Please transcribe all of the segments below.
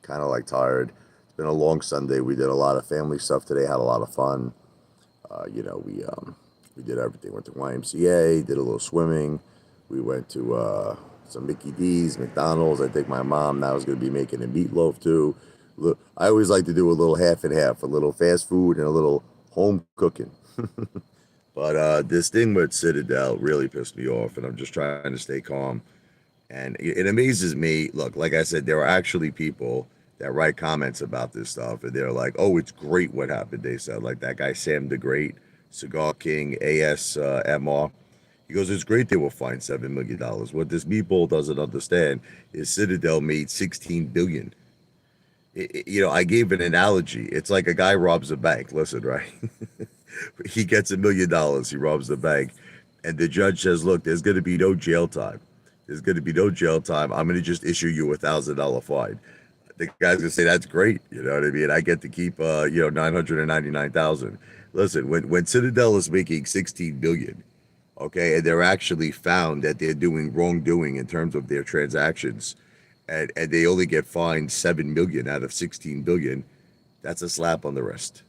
kind of like tired. It's been a long Sunday. We did a lot of family stuff today. Had a lot of fun. We did everything. Went to YMCA. Did a little swimming. We went to some Mickey D's, McDonald's. I think my mom now is going to be making a meatloaf too. Look, I always like to do a little half and half, a little fast food and a little home cooking. But this thing with Citadel really pissed me off, and I'm just trying to stay calm. And it amazes me. Look, like I said, there are actually people that write comments about this stuff, and they're like, "Oh, it's great what happened." They said, like that guy Sam the Great, Cigar King, ASMR. He goes, "It's great they were fined $7 million. What this meatball doesn't understand is Citadel made 16 billion. I gave an analogy. It's like a guy robs a bank. Listen, right? He gets $1 million. He robs the bank, and the judge says, "Look, there's going to be no jail time. There's going to be no jail time. I'm going to just issue you $1,000 fine." The guy's gonna say, "That's great." You know what I mean? I get to keep 999,000. Listen, when Citadel is making 16 billion, okay, and they're actually found that they're doing wrongdoing in terms of their transactions, and they only get fined 7 million out of 16 billion, that's a slap on the wrist.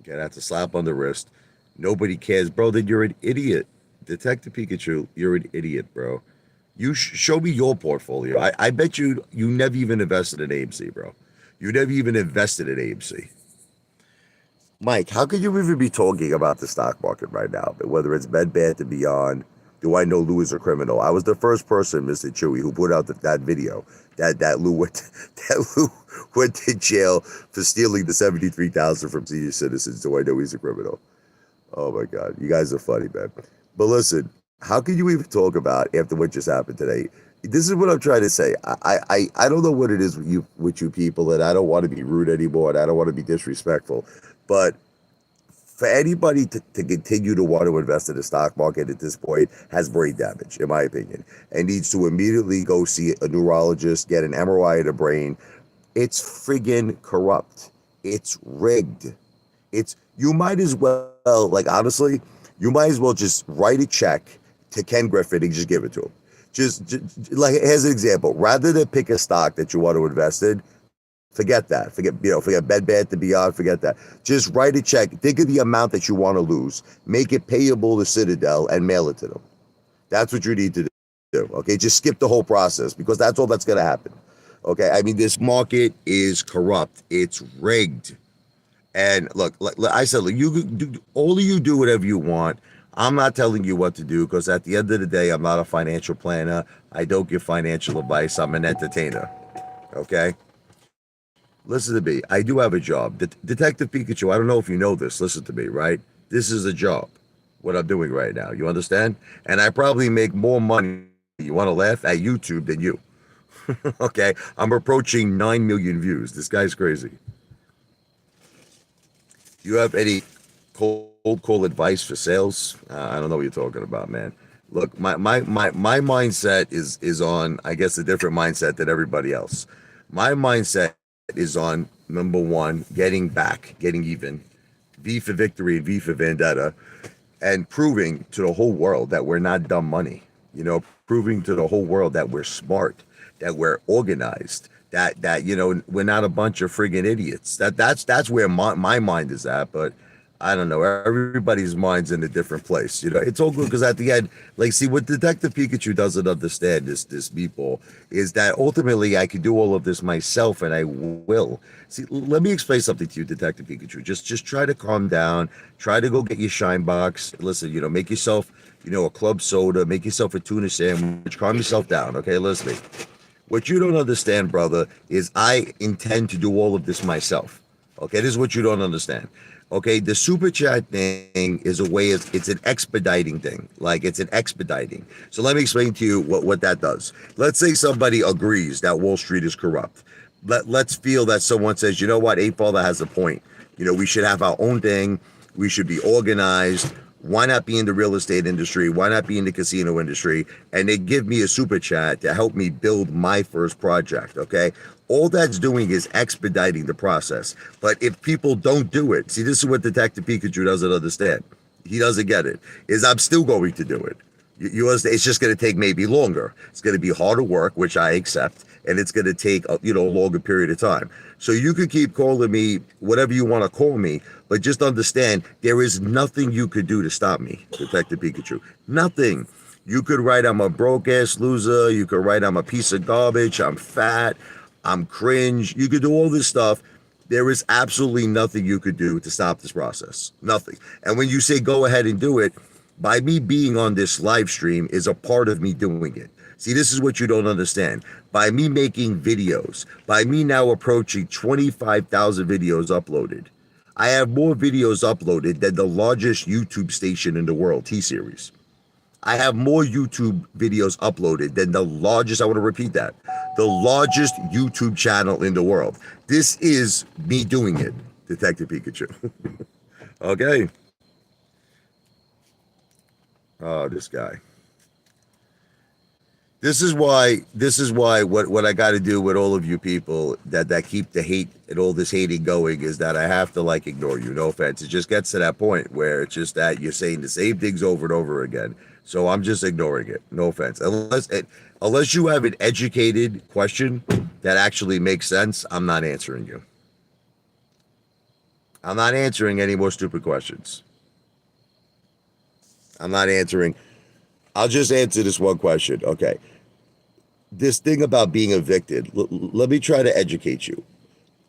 Okay, that's a slap on the wrist. Nobody cares, bro. Then you're an idiot. Detective Pikachu, you're an idiot, bro. You show me your portfolio. I bet you never even invested in AMC, bro. You never even invested in AMC. Mike, how could you even be talking about the stock market right now? Whether it's Bed Bath and Beyond, do I know Lou is a criminal? I was the first person, Mr. Chewy, who put out that video that Lou went that Lou went to jail for stealing the 73,000 from senior citizens. Do I know he's a criminal? Oh my God, you guys are funny, man. But listen, how can you even talk about after what just happened today? This is what I'm trying to say. I don't know what it is with you people, and I don't want to be rude anymore, and I don't want to be disrespectful. But for anybody to continue to want to invest in the stock market at this point has brain damage, in my opinion, and needs to immediately go see a neurologist, get an MRI of the brain. It's friggin' corrupt. It's rigged. You might as well, like honestly, you might as well just write a check to Ken Griffin and just give it to him. Just like as an example, rather than pick a stock that you want to invest in, forget that. Forget Bed Bath and Beyond. Forget that. Just write a check. Think of the amount that you want to lose. Make it payable to Citadel and mail it to them. That's what you need to do. Okay, just skip the whole process because that's all that's going to happen. Okay, I mean this market is corrupt. It's rigged. And look, like I said, look, you do all of you do whatever you want. I'm not telling you what to do because at the end of the day, I'm not a financial planner. I don't give financial advice. I'm an entertainer. Okay? Listen to me. I do have a job. Detective Pikachu, I don't know if you know this. Listen to me, right? This is a job, what I'm doing right now. You understand? And I probably make more money, you want to laugh, at YouTube than you. Okay? I'm approaching 9 million views. This guy's crazy. Do you have any cold call advice for sales? I don't know what you're talking about, man. Look, my mindset is on, I guess, a different mindset than everybody else. My mindset is on number one, getting back, getting even, V for victory and V for vendetta, and proving to the whole world that we're not dumb money. Proving to the whole world that we're smart, that we're organized, that we're not a bunch of friggin' idiots. That's where my mind is at. But I don't know. Everybody's mind's in a different place. It's all good because at the end, like, see, what Detective Pikachu doesn't understand, this meatball, is that ultimately I can do all of this myself, and I will. See, let me explain something to you, Detective Pikachu. Just try to calm down. Try to go get your shine box. Listen, make yourself, a club soda. Make yourself a tuna sandwich. Calm yourself down. Okay, listen. What you don't understand, brother, is I intend to do all of this myself. Okay, this is what you don't understand. Okay, the super chat thing is a way it's an expediting thing. Like, it's an expediting. So let me explain to you what that does. Let's say somebody agrees that Wall Street is corrupt. Let's feel that someone says, you know what, Apefather has a point. We should have our own thing. We should be organized. Why not be in the real estate industry? Why not be in the casino industry? And they give me a super chat to help me build my first project, okay? All that's doing is expediting the process. But if people don't do it, see, this is what Detective Pikachu doesn't understand. He doesn't get it, is I'm still going to do it. You understand? It's just going to take maybe longer. It's going to be harder work, which I accept, and it's going to take a longer period of time. So you could keep calling me whatever you want to call me, but just understand there is nothing you could do to stop me, Detective Pikachu. Nothing. You could write I'm a broke ass loser. You could write I'm a piece of garbage. I'm fat. I'm cringe. You could do all this stuff. There is absolutely nothing you could do to stop this process. Nothing. And when you say go ahead and do it, by me being on this live stream is a part of me doing it. See, this is what you don't understand. By me making videos, by me now approaching 25,000 videos uploaded, I have more videos uploaded than the largest YouTube station in the world, T-Series. I have more YouTube videos uploaded than the largest, I want to repeat that, the largest YouTube channel in the world. This is me doing it, Detective Pikachu. Okay. Oh, this guy. This is why what I got to do with all of you people that keep the hate and all this hating going is that I have to like ignore you. No offense. It just gets to that point where it's just that you're saying the same things over and over again. So I'm just ignoring it. No offense. Unless you have an educated question that actually makes sense, I'm not answering you. I'm not answering any more stupid questions. I'm not answering. I'll just answer this one question. Okay. This thing about being evicted, let me try to educate you.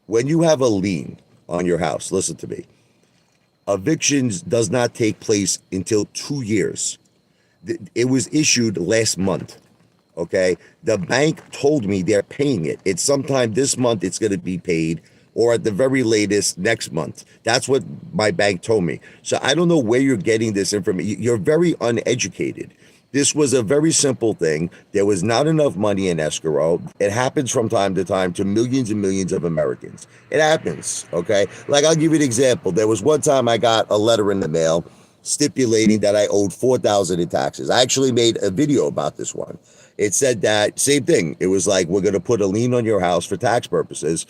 When you have a lien on your house, listen to me. Evictions does not take place until 2 years. It was issued last month. Okay. The bank told me they're paying it. It's sometime this month it's going to be paid, or at the very latest next month. That's what my bank told me. So I don't know where you're getting this information. You're very uneducated. This was a very simple thing. There was not enough money in escrow. It happens from time to time to millions and millions of Americans. It happens, okay? Like, I'll give you an example. There was one time I got a letter in the mail stipulating that I owed $4,000 in taxes. I actually made a video about this one. It said that, same thing. It was like, we're going to put a lien on your house for tax purposes.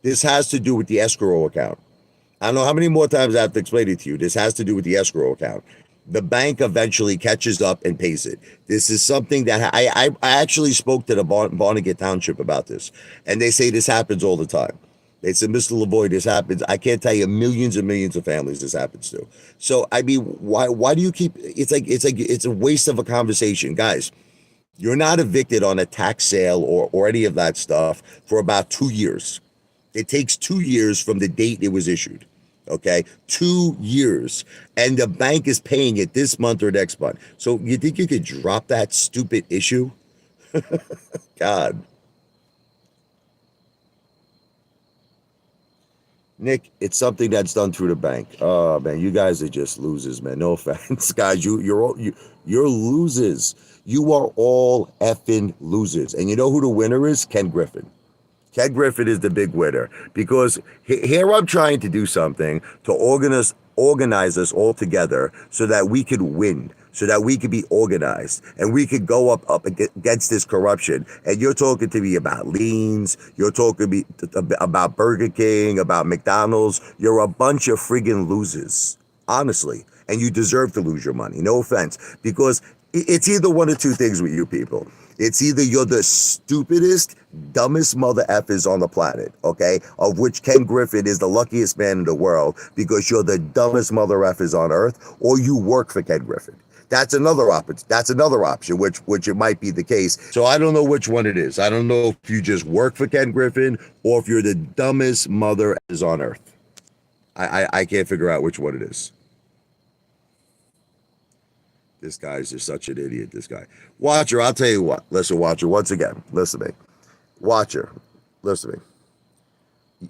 This has to do with the escrow account. I don't know how many more times I have to explain it to you. This has to do with the escrow account. The bank eventually catches up and pays it. This is something that I actually spoke to the Barnegat Township about this, and they say this happens all the time. They said, Mr. Lavoie, this happens. I can't tell you millions and millions of families this happens to. So, I mean, why do you keep, it's a waste of a conversation. Guys, you're not evicted on a tax sale or any of that stuff for about 2 years. It takes 2 years from the date it was issued. Okay, 2 years, and the bank is paying it this month or next month. So you think you could drop that stupid issue? God. Nick, it's something that's done through the bank. Oh man, you guys are just losers, man. No offense, guys. You're losers. You are all effing losers. And you know who the winner is? Ken Griffin. Ken Griffin is the big winner, because here I'm trying to do something to organize us all together so that we could win, so that we could be organized and we could go up against this corruption. And you're talking to me about liens. You're talking to me about Burger King, about McDonald's. You're a bunch of friggin' losers, honestly. And you deserve to lose your money. No offense, because it's either one of two things with you people. It's either you're the stupidest, dumbest mother effers on the planet, okay? Of which Ken Griffin is the luckiest man in the world, because you're the dumbest mother effers on earth, or you work for Ken Griffin. That's another option. That's another option, which it might be the case. So I don't know which one it is. I don't know if you just work for Ken Griffin or if you're the dumbest mother effers on earth. I can't figure out which one it is. This guy's just such an idiot, this guy. Watcher, I'll tell you what. Listen, Watcher, once again, listen to me. Watcher, listen to me.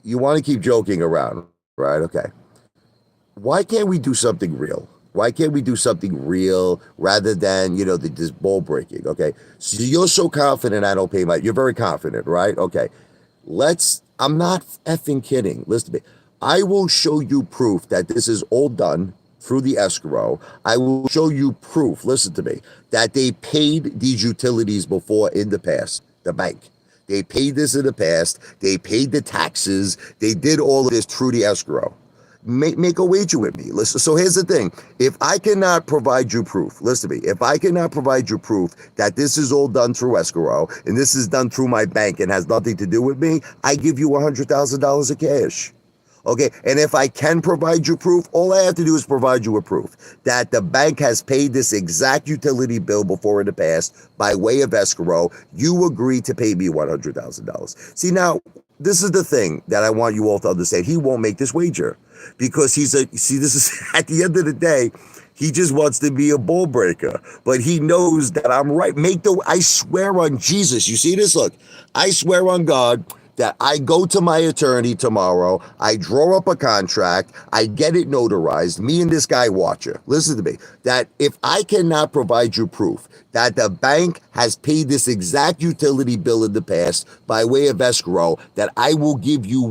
You want to keep joking around, right? Okay. Why can't we do something real? Why can't we do something real rather than, this ball breaking, okay? So you're so confident I don't pay you're very confident, right? Okay. I'm not effing kidding. Listen to me. I will show you proof that this is all done through the escrow. I will show you proof, listen to me, that they paid these utilities before in the past, the bank. They paid this in the past. They paid the taxes. They did all of this through the escrow. make a wager with me. Listen, so here's the thing. If I cannot provide you proof, listen to me. If I cannot provide you proof that this is all done through escrow and this is done through my bank and has nothing to do with me, I give you $100,000 of cash. Okay, and if I can provide you proof, all I have to do is provide you with proof that the bank has paid this exact utility bill before in the past by way of escrow. You agree to pay me $100,000. See, now, this is the thing that I want you all to understand. He won't make this wager because this is at the end of the day, he just wants to be a ball breaker, but he knows that I'm right. I swear on Jesus. You see this? Look, I swear on God that I go to my attorney tomorrow, I draw up a contract, I get it notarized, me and this guy watch it. Listen to me, that if I cannot provide you proof that the bank has paid this exact utility bill in the past by way of escrow, that I will give you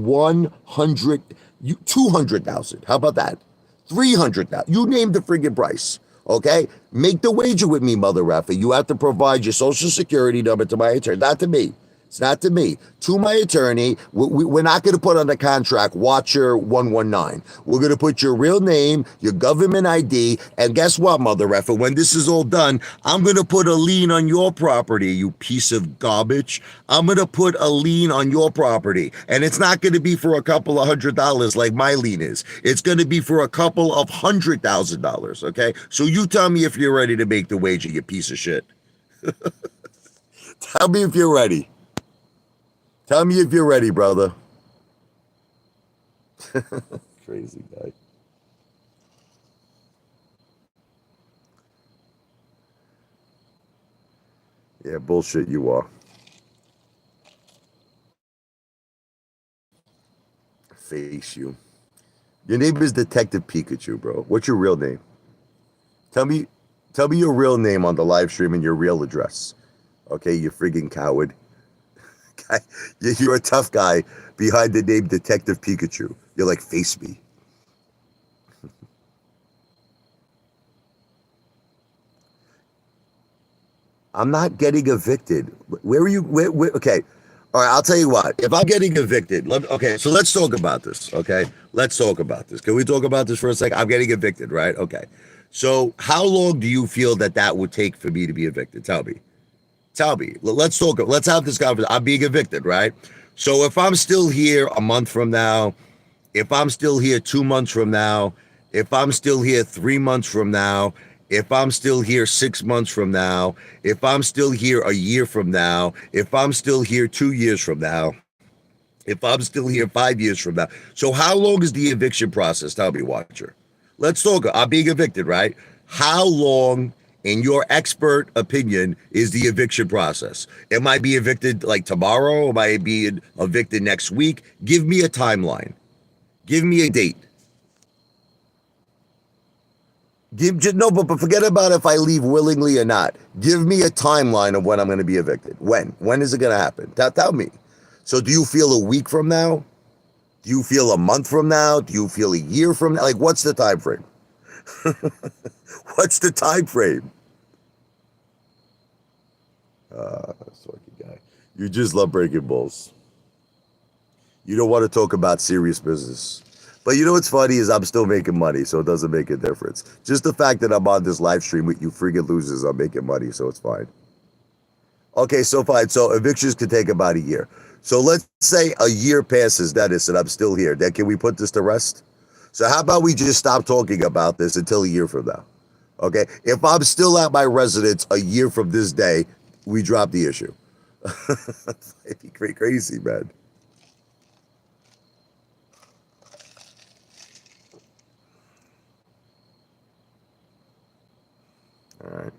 200,000. How about that? 300,000. You name the friggin' price. Okay? Make the wager with me, mother effer. You have to provide your social security number to my attorney, not to me. It's not to me. To my attorney, we're not going to put on the contract Watcher 119. We're going to put your real name, your government ID, and guess what, mother effer? When this is all done, I'm going to put a lien on your property, you piece of garbage. I'm going to put a lien on your property, and it's not going to be for a couple of $100 like my lien is. It's going to be for a couple of $100,000, okay? So you tell me if you're ready to make the wager, you piece of shit. Tell me if you're ready. Tell me if you're ready, brother. Crazy guy. Yeah, bullshit you are. Face you. Your name is Detective Pikachu, bro. What's your real name? Tell me your real name on the live stream and your real address. Okay, you friggin' coward. You're a tough guy behind the name Detective Pikachu. You're like, face me. I'm not getting evicted. Where are you? Where, okay. All right, I'll tell you what. If I'm getting evicted, okay, so let's talk about this, okay? Let's talk about this. Can we talk about this for a second? I'm getting evicted, right? Okay. So how long do you feel that would take for me to be evicted? Tell me. Tell me. Let's talk. Let's have this conversation. I'm being evicted, right? So if I'm still here a month from now, if I'm still here 2 months from now, if I'm still here 3 months from now, if I'm still here 6 months from now, if I'm still here a year from now, if I'm still here 2 years from now, if I'm still here 5 years from now. So how long is the eviction process? Tell me, Watcher. Let's talk. I'm being evicted, right? How long, in your expert opinion, is the eviction process? Am I be evicted like tomorrow? Am I be evicted next week? Give me a timeline. Give me a date. But forget about if I leave willingly or not. Give me a timeline of when I'm going to be evicted. When is it going to happen? Tell me. So do you feel a week from now? Do you feel a month from now? Do you feel a year from now? Like, what's the time frame? What's the time frame? Sorky guy. You just love breaking balls. You don't want to talk about serious business. But you know what's funny is I'm still making money, so it doesn't make a difference. Just the fact that I'm on this live stream with you friggin' losers, I'm making money, so it's fine. Okay, so fine. So evictions could take about a year. So let's say a year passes, Dennis, and I'm still here. Then can we put this to rest? So how about we just stop talking about this until a year from now? Okay, if I'm still at my residence a year from this day, we drop the issue. It'd be crazy, man. All right.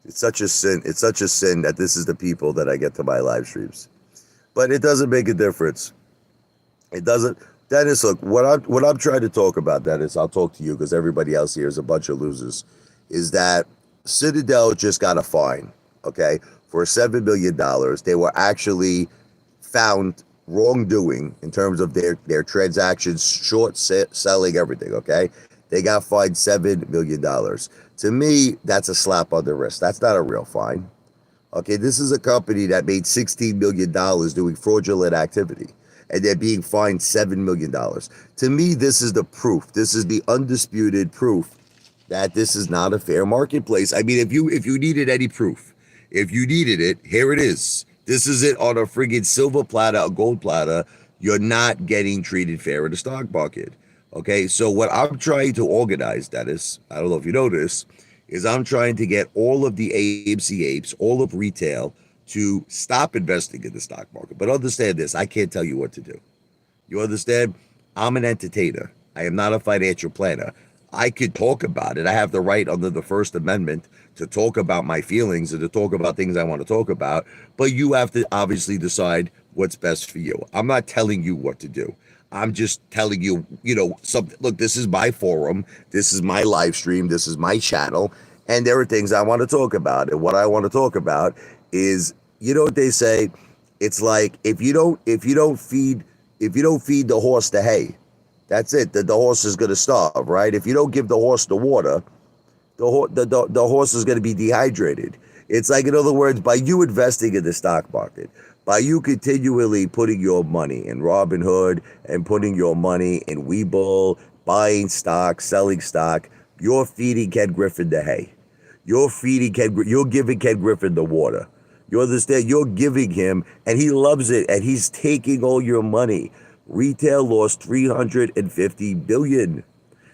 It's such a sin. It's such a sin that this is the people that I get to my live streams. But it doesn't make a difference. It doesn't. Dennis, look, what I'm trying to talk about, Dennis, I'll talk to you because everybody else here is a bunch of losers, is that Citadel just got a fine, okay, for $7 million. They were actually found wrongdoing in terms of their transactions, short selling everything, okay? They got fined $7 million. To me, that's a slap on the wrist. That's not a real fine. Okay, this is a company that made $16 million doing fraudulent activity. and they're being fined $7 million. To me, this is the proof. This is the undisputed proof that this is not a fair marketplace. I mean, if you needed any proof, if you needed it, here it is. This is it on a friggin' silver platter, a gold platter. You're not getting treated fair in the stock market. Okay, so what I'm trying to organize, Dennis, I don't know if you know this, is I'm trying to get all of the AMC apes, all of retail, to stop investing in the stock market. But understand this, I can't tell you what to do. You understand? I'm an entertainer. I am not a financial planner. I could talk about it. I have the right under the First Amendment to talk about my feelings and to talk about things I want to talk about. But you have to obviously decide what's best for you. I'm not telling you what to do. I'm just telling you, something. Look, this is my forum. This is my live stream. This is my channel. And there are things I want to talk about. And what I want to talk about is, you know what they say? It's like if you don't feed the horse the hay, that's it. The horse is going to starve, right? If you don't give the horse the water, the horse is going to be dehydrated. It's like, in other words, by you investing in the stock market, by you continually putting your money in Robinhood and putting your money in Webull, buying stock, selling stock, you're feeding Ken Griffin the hay. You're giving Ken Griffin the water. You understand? You're giving him, and he loves it, and he's taking all your money. Retail lost $350 billion.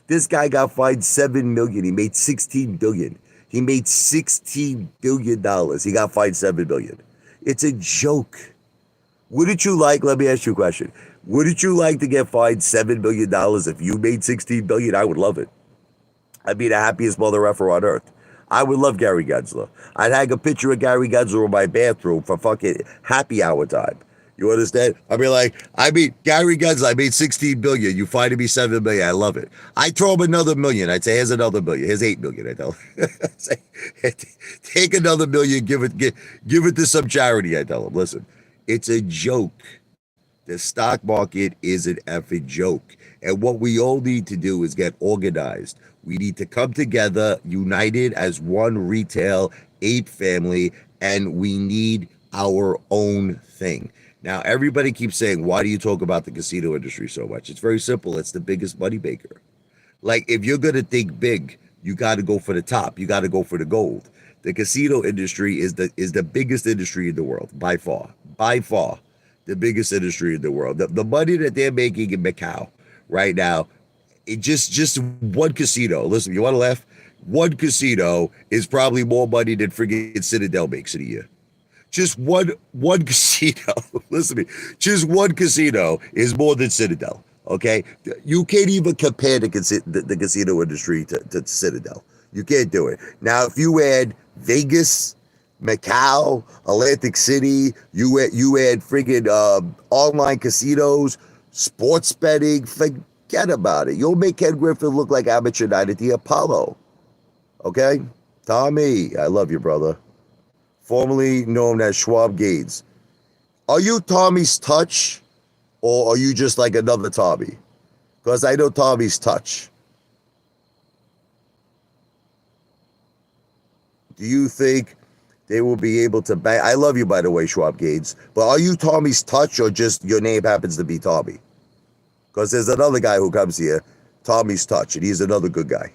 This guy got fined $7 million. He made $16 billion. He made $16 billion. He got fined $7 billion. It's a joke. Wouldn't you like, let me ask you a question. Wouldn't you like to get fined $7 million if you made $16 billion? I would love it. I'd be the happiest mother effer on earth. I would love Gary Gensler. I'd hang a picture of Gary Gensler in my bathroom for fucking happy hour time. You understand? I'd be like, Gary Gensler, I made $16 billion. You fined me $7 million. I love it. I throw him another million. I'd say, here's another million. Here's $8 million. I tell him. Say, take another million, give it to some charity. I tell him, listen, it's a joke. The stock market is an effing joke. And what we all need to do is get organized. We need to come together, united as one retail ape family, and we need our own thing. Now, everybody keeps saying, why do you talk about the casino industry so much? It's very simple. It's the biggest moneymaker. Like, if you're going to think big, you got to go for the top. You got to go for the gold. The casino industry is the biggest industry in the world, by far. By far, the biggest industry in the world. The money that they're making in Macau right now, it just one casino. Listen, you want to laugh? One casino is probably more money than friggin' Citadel makes in a year. Just one casino. Listen to me. Just one casino is more than Citadel. Okay, you can't even compare the casino industry to Citadel. You can't do it. Now, if you add Vegas, Macau, Atlantic City, you add friggin' online casinos, sports betting, forget about it. You'll make Ken Griffin look like amateur night at the Apollo. Okay, Tommy, I love you, brother. Formerly known as Schwab Gates. Are you Tommy's Touch, or are you just like another Tommy? Because I know Tommy's Touch. Do you think they will be able to bang? I love you, by the way, Schwab Gates. But are you Tommy's Touch, or just your name happens to be Tommy? Because there's another guy who comes here, Tommy's Touch, and he's another good guy.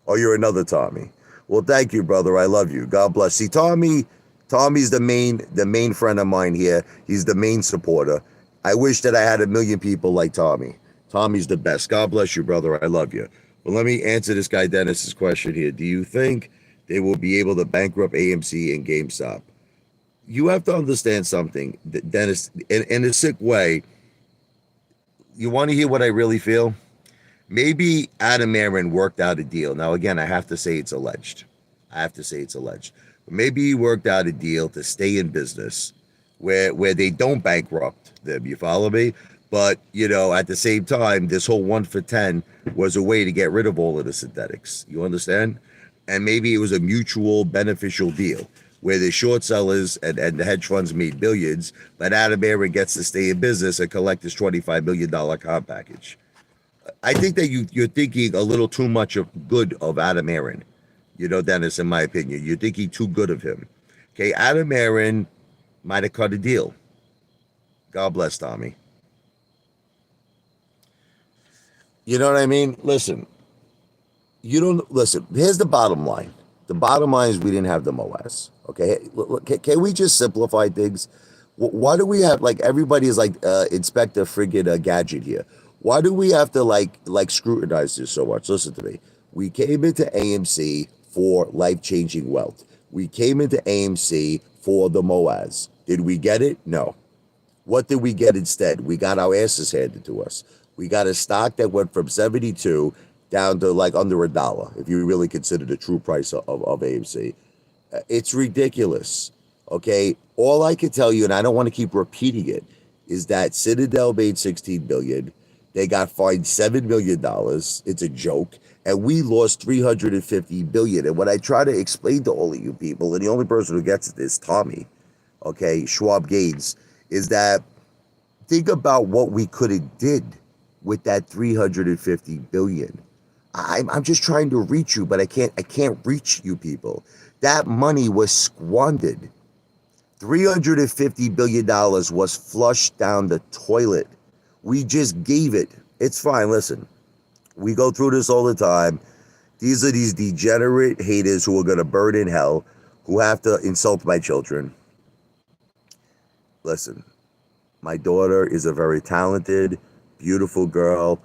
Or you're another Tommy. Well, thank you, brother. I love you. God bless. See, Tommy's the main friend of mine here. He's the main supporter. I wish that I had 1 million people like Tommy. Tommy's the best. God bless you, brother. I love you. But let me answer this guy Dennis's question here. Do you think they will be able to bankrupt AMC and GameStop? You have to understand something, Dennis, in a sick way. You want to hear what I really feel? Maybe Adam Aaron worked out a deal. Now, again, I have to say it's alleged. But maybe he worked out a deal to stay in business where they don't bankrupt them. You follow me? But, at the same time, this whole 1 for 10 was a way to get rid of all of the synthetics. You understand? And maybe it was a mutual beneficial deal where the short sellers and the hedge funds made billions, but Adam Aaron gets to stay in business and collect his $25 million comp package. I think that you're thinking a little too much of Adam Aaron, Dennis, in my opinion. You're thinking too good of him. Okay, Adam Aaron might have cut a deal. God bless Tommy. You know what I mean? Listen, you don't listen. Here's the bottom line. The bottom line is we didn't have the MOAS. Okay, can we just simplify things? Why do we have like everybody is like Inspector friggin' Gadget here? Why do we have to like scrutinize this so much? Listen to me. We came into AMC for life changing wealth. We came into AMC for the MOAS. Did we get it? No. What did we get instead? We got our asses handed to us. We got a stock that went from 72 down to like under $1, if you really consider the true price of AMC. It's ridiculous. Okay. All I can tell you, and I don't want to keep repeating it, is that Citadel made 16 billion. They got fined $7 million. It's a joke. And we lost 350 billion. And what I try to explain to all of you people, and the only person who gets it is Tommy, okay, Schwab Gaines, is that think about what we could have did with that 350 billion. I'm just trying to reach you, but I can't reach you people. That money was squandered. $350 billion was flushed down the toilet. We just gave it. It's fine. Listen, we go through this all the time. These are these degenerate haters who are going to burn in hell, who have to insult my children. Listen, my daughter is a very talented, beautiful girl.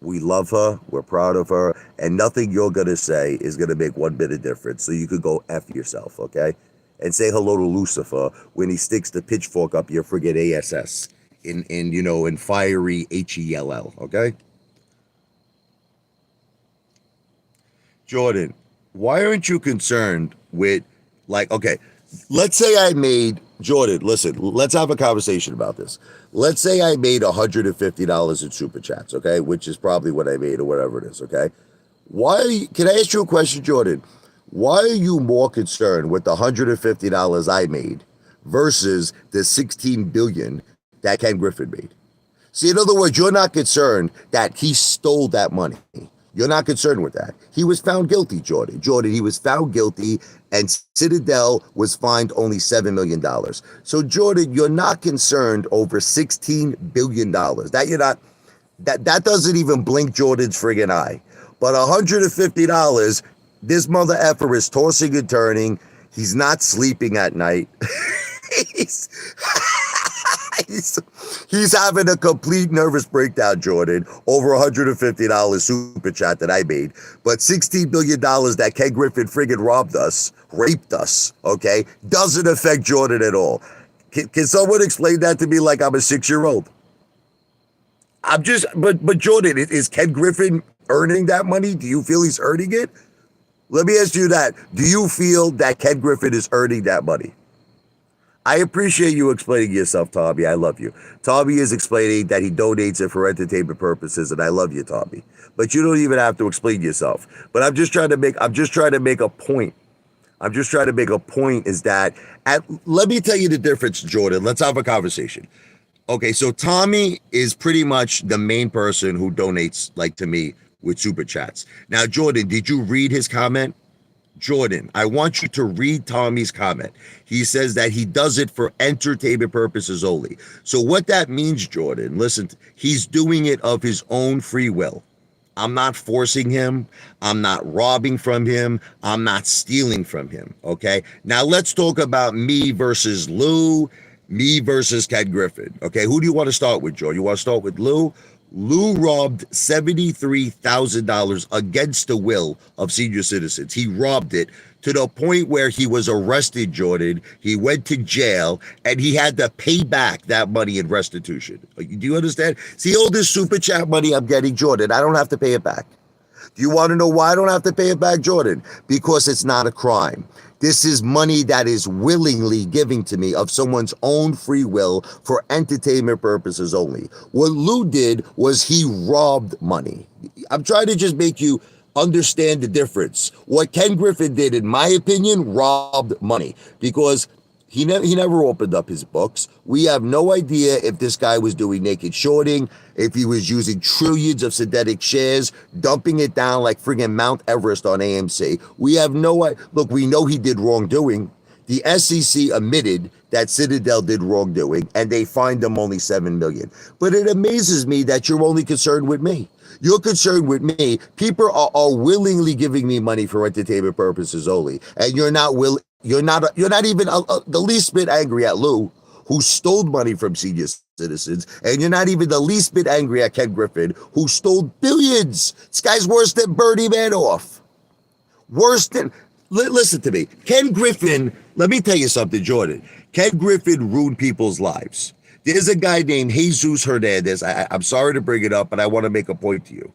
We love her, we're proud of her, and nothing you're gonna say is gonna make one bit of difference. So you could go F yourself, okay? And say hello to Lucifer when he sticks the pitchfork up your friggin' ASS in fiery HELL, okay? Jordan, why aren't you concerned with, like, okay, let's say I made, Jordan, listen, let's have a conversation about this. Let's say I made $150 in super chats, okay, which is probably what I made or whatever it is, okay? Can I ask you a question, Jordan? Why are you more concerned with the $150 I made versus the 16 billion that Ken Griffin made? See, in other words, you're not concerned that he stole that money. You're not concerned with that. He was found guilty, Jordan. Jordan, he was found guilty, and Citadel was fined only $7 million. So, Jordan, you're not concerned over $16 billion. That doesn't even blink Jordan's friggin' eye. But $150, this mother effer is tossing and turning. He's not sleeping at night. He's having a complete nervous breakdown, Jordan, over $150 super chat that I made. But $16 billion that Ken Griffin friggin' robbed us, raped us, okay, doesn't affect Jordan at all. Can someone explain that to me like I'm a 6-year-old? But Jordan, is Ken Griffin earning that money? Do you feel he's earning it? Let me ask you that. Do you feel that Ken Griffin is earning that money? I appreciate you explaining yourself, Tommy. I love you. Tommy is explaining that he donates it for entertainment purposes, and I love you, Tommy. But you don't even have to explain yourself. But I'm just trying to make a point. I'm just trying to make a point is that, let me tell you the difference, Jordan. Let's have a conversation. Okay, so Tommy is pretty much the main person who donates, like, to me with super chats. Now, Jordan, did you read his comment? Jordan, I want you to read Tommy's comment. He says that he does it for entertainment purposes only. So what that means, Jordan, listen, he's doing it of his own free will. I'm not forcing him. I'm not robbing from him. I'm not stealing from him, okay? Now let's talk about me versus Lou, me versus Ken Griffin, okay? Who do you want to start with, Jordan? You want to start with Lou? Lou robbed $73,000 against the will of senior citizens. He robbed it to the point where he was arrested, Jordan. He went to jail, and he had to pay back that money in restitution. Do you understand? See, all this super chat money I'm getting, Jordan, I don't have to pay it back. Do you want to know why I don't have to pay it back, Jordan? Because it's not a crime. This is money that is willingly giving to me of someone's own free will for entertainment purposes only. What Lou did was he robbed money. I'm trying to just make you understand the difference. What Ken Griffin did, in my opinion, robbed money because he never opened up his books. We have no idea if this guy was doing naked shorting, if he was using trillions of synthetic shares, dumping it down like friggin' Mount Everest on AMC. We have no idea. Look, we know he did wrongdoing. The SEC admitted that Citadel did wrongdoing, and they fined them only $7 million. But it amazes me that you're only concerned with me. You're concerned with me. People are willingly giving me money for entertainment purposes only, and you're not You're not even the least bit angry at Lou, who stole money from senior citizens, and you're not even the least bit angry at Ken Griffin, who stole billions. This guy's worse than Bernie Madoff. Worse than. Listen to me, Ken Griffin. Let me tell you something, Jordan. Ken Griffin ruined people's lives. There's a guy named Jesus Hernandez. I'm sorry to bring it up, but I want to make a point to you.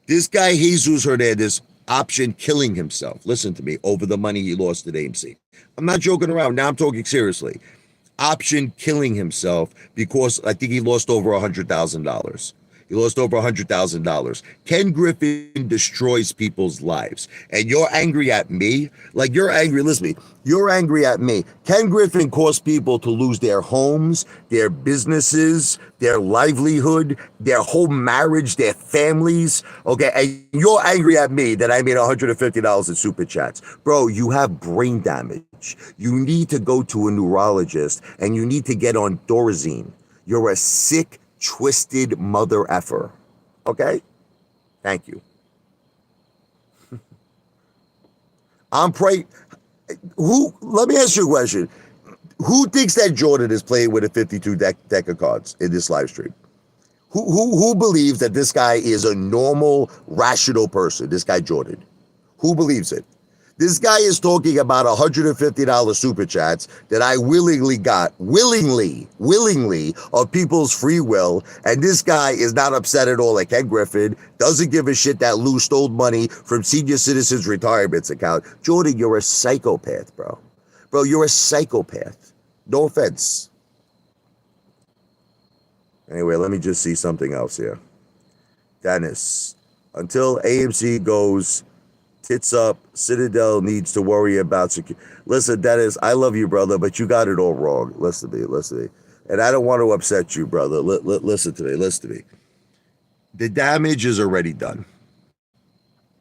This guy, Jesus Hernandez, optioned killing himself. Listen to me, over the money he lost at AMC. I'm not joking around. Now I'm talking seriously. Optioned killing himself because I think he lost over $100,000. He lost over $100,000. Ken Griffin destroys people's lives. And you're angry at me? Like, you're angry, listen to me, you're angry at me. Ken Griffin caused people to lose their homes, their businesses, their livelihood, their whole marriage, their families, okay? And you're angry at me that I made $150 in super chats. Bro, you have brain damage. You need to go to a neurologist, and you need to get on Thorazine. You're a sick, twisted mother effer. Okay? Thank you. I'm praying. Let me ask you a question. Who thinks that Jordan is playing with a 52 deck of cards in this live stream? Who believes that this guy is a normal, rational person, this guy Jordan? Who believes it? This guy is talking about $150 super chats that I willingly got, willingly, of people's free will. And this guy is not upset at all like Ken Griffin, doesn't give a shit that Lou stole money from senior citizens' retirements account. Jordan, you're a psychopath, bro. Bro, you're a psychopath. No offense. Anyway, let me just see something else here. Dennis, until AMC goes tits up, Citadel needs to worry about security. Listen, Dennis, I love you, brother, but you got it all wrong. Listen to me. And I don't want to upset you, brother. Listen to me. The damage is already done.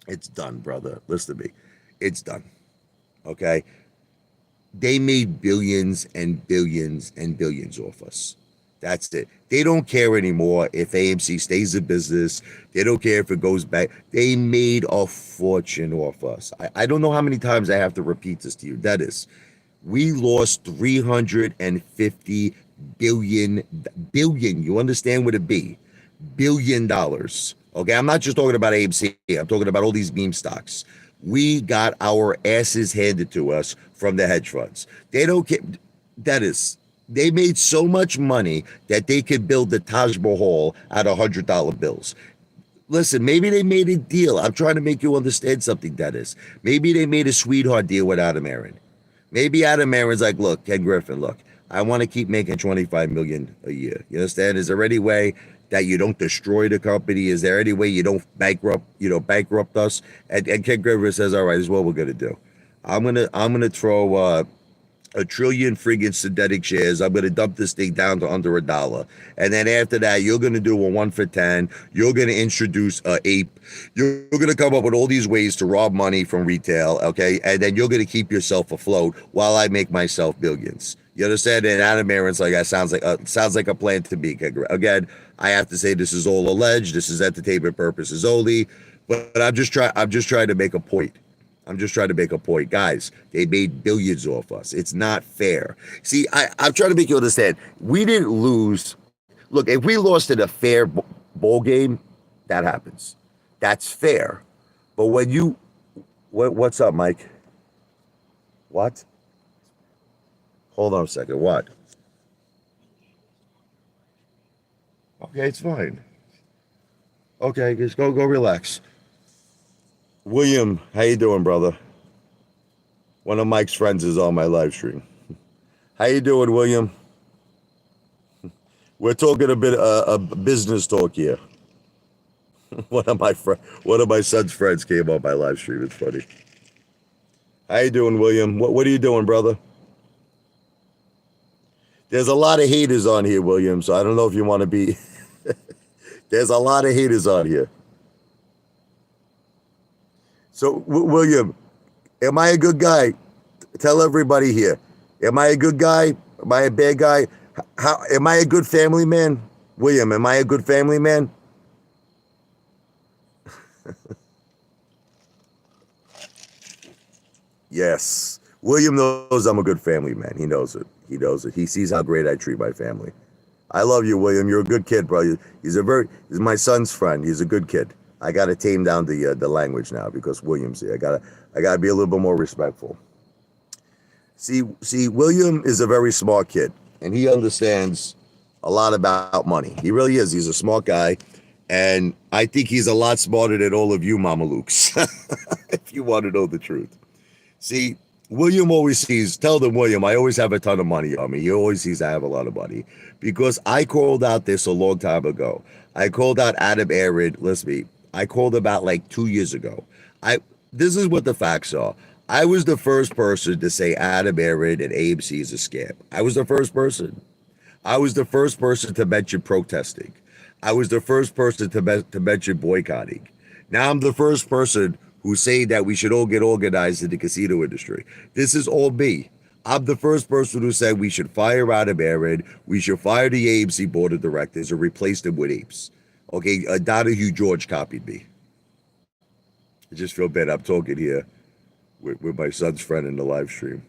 It's done, brother. Listen to me. It's done. Okay? They made billions and billions and billions off us. That's it. They don't care anymore if AMC stays in business. They don't care if it goes back. They made a fortune off us. I don't know how many times I have to repeat this to you. That is, we lost $350 billion. You understand what it be? $1 billion. Okay, I'm not just talking about AMC. I'm talking about all these meme stocks. We got our asses handed to us from the hedge funds. They don't care. That is, they made so much money that they could build the Taj Mahal out of $100 bills. Listen, maybe they made a deal. I'm trying to make you understand something, Dennis. Maybe they made a sweetheart deal with Adam Aaron. Maybe Adam Aaron's like, look, Ken Griffin, look, I want to keep making $25 million a year. You understand? Is there any way that you don't destroy the company? Is there any way you don't bankrupt us? And Ken Griffin says, all right, this is what we're gonna do. I'm gonna throw a trillion friggin' synthetic shares. I'm going to dump this thing down to under $1. And then after that, you're going to do a 1 for 10. You're going to introduce Ape. You're going to come up with all these ways to rob money from retail, okay? And then you're going to keep yourself afloat while I make myself billions. You understand? And Adam Aaron's like, that sounds like a plan to me. Again, I have to say this is all alleged. This is entertainment purposes only. But I'm just trying to make a point. Guys, they made billions off us. It's not fair. See, I'm trying to make you understand. We didn't lose. Look, if we lost in a fair bowl game, that happens. That's fair. But when you... What's up, Mike? What? Hold on a second. What? Okay, it's fine. Okay, just go relax. William, how you doing, brother? One of Mike's friends is on my live stream. How you doing, William? We're talking a bit of business talk here. One of my son's friends came on my live stream. It's funny. How you doing, William? What are you doing, brother? There's a lot of haters on here, William, so I don't know if you want to be... There's a lot of haters on here. So, William, am I a good guy? Tell everybody here. Am I a good guy? Am I a bad guy? How am I a good family man? William, am I a good family man? Yes. William knows I'm a good family man. He knows it. He knows it. He sees how great I treat my family. I love you, William. You're a good kid, bro. He's my son's friend. He's a good kid. I gotta tame down the language now because William's here. I gotta be a little bit more respectful. See, William is a very smart kid, and he understands a lot about money. He really is. He's a smart guy, and I think he's a lot smarter than all of you, Mamalukes. If you want to know the truth. See, William always sees, tell them, William, I always have a ton of money on me. He always sees I have a lot of money because I called out this a long time ago. I called out Adam Arid, listen to me, I called about like 2 years ago. This is what the facts are. I was the first person to say Adam Arid and AMC is a scam. I was the first person. I was the first person to mention protesting. I was the first person to mention boycotting. Now I'm the first person who's saying that we should all get organized in the casino industry. This is all me. I'm the first person who said we should fire Adam Arid, we should fire the AMC board of directors and replace them with apes. Okay, Donahue George copied me. I just feel bad. I'm talking here with my son's friend in the live stream.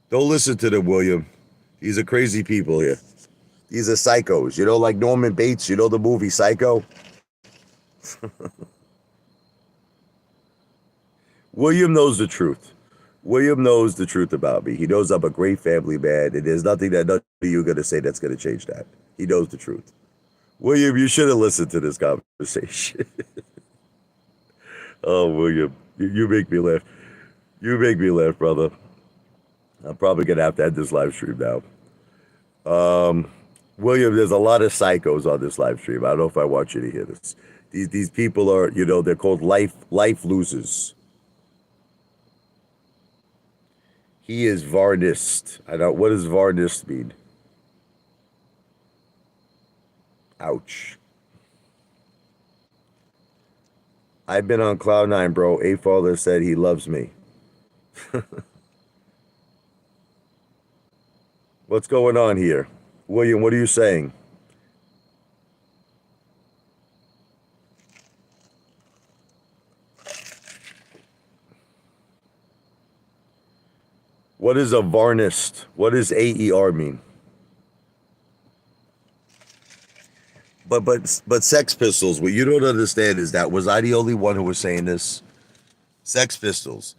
Don't listen to them, William. These are crazy people here. These are psychos. You know, like Norman Bates, you know the movie Psycho? William knows the truth. William knows the truth about me. He knows I'm a great family man, and there's nothing that none of you are going to say that's going to change that. He knows the truth. William, you should have listened to this conversation. Oh, William, you make me laugh. You make me laugh, brother. I'm probably going to have to end this live stream now. William, there's a lot of psychos on this live stream. I don't know if I want you to hear this. These people are, you know, they're called life losers. He is varnished. I don't. What does varnished mean? Ouch. I've been on cloud nine, bro. Apefather said he loves me. What's going on here? William, what are you saying? What is a varnished? What does AER mean? But Sex Pistols, what you don't understand is that was I the only one who was saying this? Sex Pistols.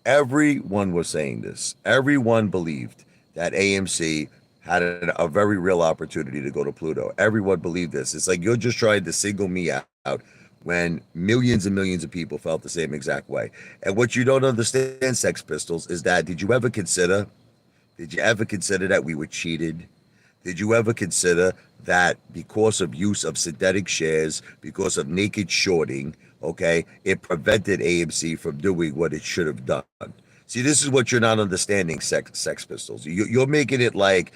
Everyone was saying this. Everyone believed that AMC had a very real opportunity to go to Pluto. Everyone believed this. It's like you're just trying to single me out when millions and millions of people felt the same exact way. And what you don't understand, Sex Pistols, is that did you ever consider that we were cheated? Did you ever consider that because of use of synthetic shares, because of naked shorting, okay, it prevented AMC from doing what it should have done? See, this is what you're not understanding, Sex Pistols. You're making it like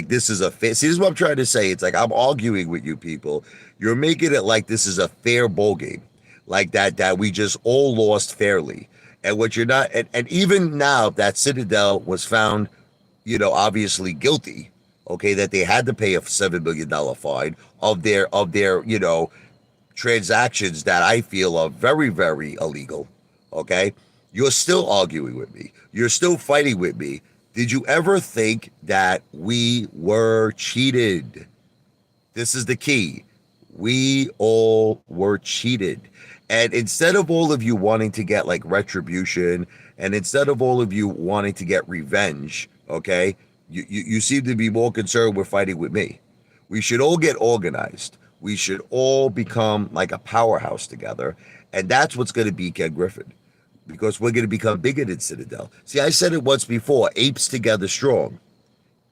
this is a fair. See, this is what I'm trying to say. It's like I'm arguing with you people. You're making it like this is a fair bowl game, like that we just all lost fairly. And what you're not, and even now that Citadel was found, you know, obviously guilty, okay, that they had to pay a $7 million fine of their, you know, transactions that I feel are very, very illegal, okay? You're still arguing with me. You're still fighting with me. Did you ever think that we were cheated? This is the key. We all were cheated. And instead of all of you wanting to get like retribution, and instead of all of you wanting to get revenge, okay, you seem to be more concerned with fighting with me. We should all get organized. We should all become like a powerhouse together. And that's what's going to be Ken Griffin, because we're going to become bigger than Citadel. See, I said it once before, apes together strong.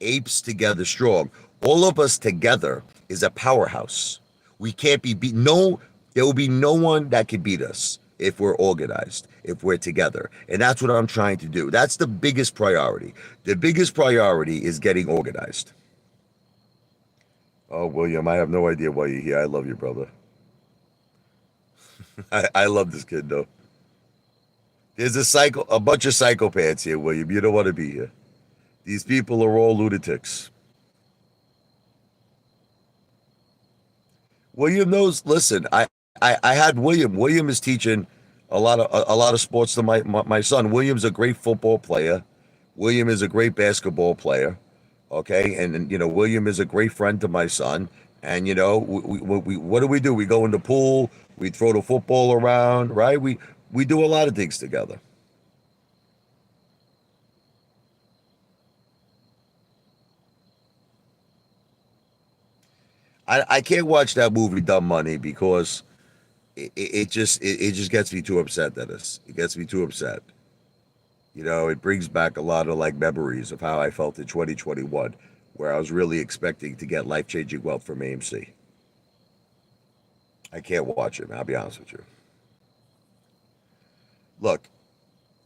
Apes together strong. All of us together is a powerhouse. We can't be beat. No, there will be no one that can beat us if we're organized, if we're together. And that's what I'm trying to do. That's the biggest priority. The biggest priority is getting organized. Oh, William, I have no idea why you're here. I love you, brother. I love this kid, though. There's a bunch of psychopaths here, William. You don't want to be here. These people are all lunatics. William knows. Listen, I had William. William is teaching a lot of sports to my son. William's a great football player. William is a great basketball player. Okay, and William is a great friend to my son. And we what do? We go in the pool. We throw the football around, right? We do a lot of things together. I can't watch that movie Dumb Money because it just gets me too upset, Dennis. It gets me too upset. It brings back a lot of like memories of how I felt in 2021, where I was really expecting to get life changing wealth from AMC. I can't watch it, man. I'll be honest with you. Look,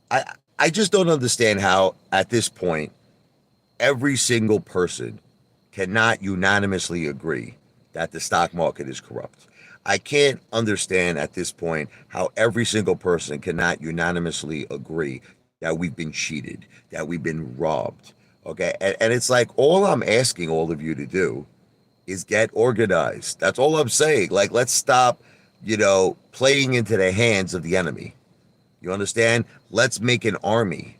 I I just don't understand how at this point every single person cannot unanimously agree that the stock market is corrupt. I can't understand at this point how every single person cannot unanimously agree that we've been cheated, that we've been robbed. Okay. And it's like all I'm asking all of you to do is get organized. That's all I'm saying. Like, let's stop, playing into the hands of the enemy. You understand? Let's make an army.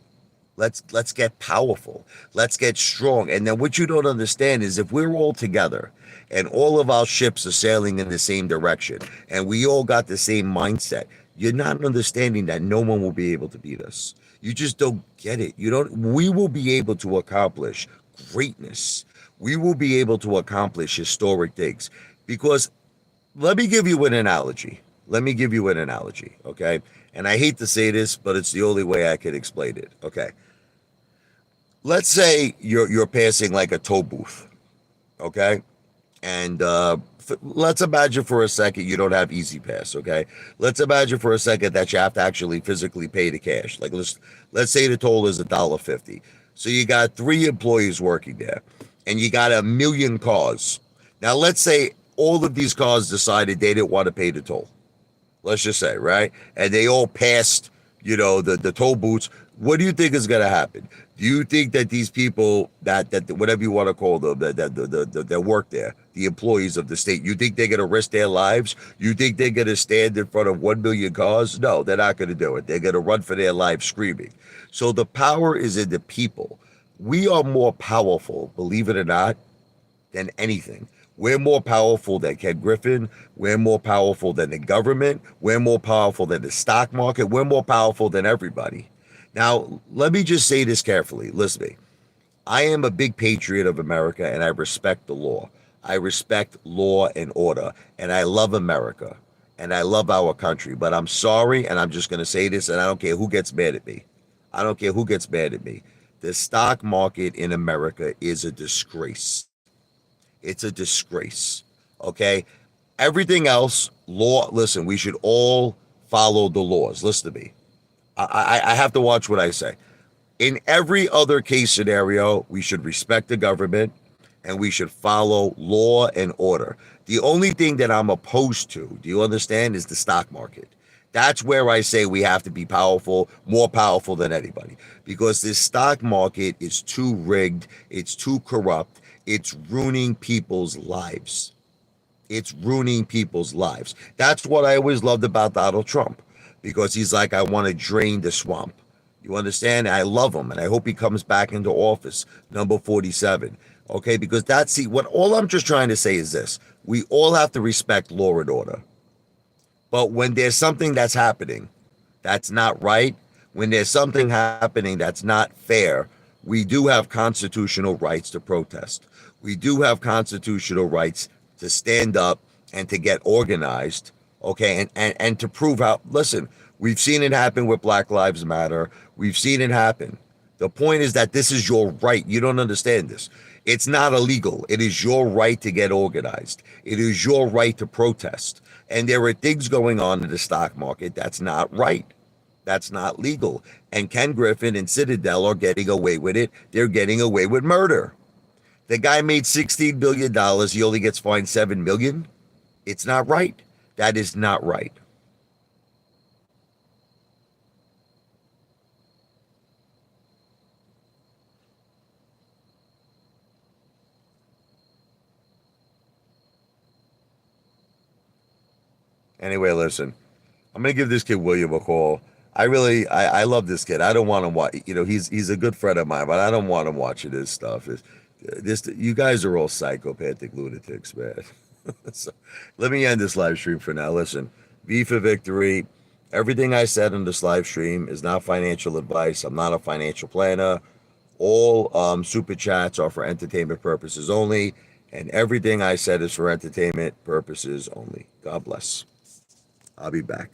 Let's get powerful. Let's get strong. And then what you don't understand is if we're all together and all of our ships are sailing in the same direction and we all got the same mindset, you're not understanding that no one will be able to beat us. You just don't get it. We will be able to accomplish greatness. We will be able to accomplish historic things because let me give you an analogy. Let me give you an analogy, okay? And I hate to say this, but it's the only way I can explain it. Okay. Let's say you're passing like a toll booth, okay? And let's imagine for a second you don't have Easy Pass, okay? Let's imagine for a second that you have to actually physically pay the cash. Like let's say the toll is $1.50. So you got 3 employees working there, and you got 1,000,000 cars. Now let's say all of these cars decided they didn't want to pay the toll. Let's just say, right? And they all passed, the toll booths. What do you think is going to happen? Do you think that these people that whatever you want to call them that work there, the employees of the state, you think they're going to risk their lives? You think they're going to stand in front of 1,000,000 cars? No, they're not going to do it. They're going to run for their lives screaming. So the power is in the people. We are more powerful, believe it or not, than anything. We're more powerful than Ken Griffin. We're more powerful than the government. We're more powerful than the stock market. We're more powerful than everybody. Now, let me just say this carefully. Listen to me. I am a big patriot of America and I respect the law. I respect law and order and I love America and I love our country. But I'm sorry, and I'm just going to say this, and I don't care who gets mad at me. I don't care who gets mad at me. The stock market in America is a disgrace. It's a disgrace. Okay. Everything else, law, listen, we should all follow the laws. Listen to me. I have to watch what I say. In every other case scenario, we should respect the government and we should follow law and order. The only thing that I'm opposed to, do you understand, is the stock market. That's where I say we have to be powerful, more powerful than anybody, because this stock market is too rigged, it's too corrupt, it's ruining people's lives. It's ruining people's lives. That's what I always loved about Donald Trump, because he's like, I want to drain the swamp. You understand? I love him, and I hope he comes back into office, number 47. Okay, because what all I'm just trying to say is this. We all have to respect law and order. But when there's something that's happening that's not right, when there's something happening that's not fair, we do have constitutional rights to protest. We do have constitutional rights to stand up and to get organized, okay, and to prove how, listen, we've seen it happen with Black Lives Matter. We've seen it happen. The point is that this is your right. You don't understand this. It's not illegal. It is your right to get organized. It is your right to protest. And there are things going on in the stock market that's not right. That's not legal. And Ken Griffin and Citadel are getting away with it. They're getting away with murder. The guy made $16 billion. He only gets fined $7 million. It's not right. That is not right. Anyway, listen, I'm gonna give this kid William a call. I love this kid. I don't want him watch. He's a good friend of mine, but I don't want him watching this stuff. You guys are all psychopathic lunatics, man. So, let me end this live stream for now. Listen, V for victory. Everything I said in this live stream is not financial advice. I'm not a financial planner. All super chats are for entertainment purposes only, and everything I said is for entertainment purposes only. God bless. I'll be back.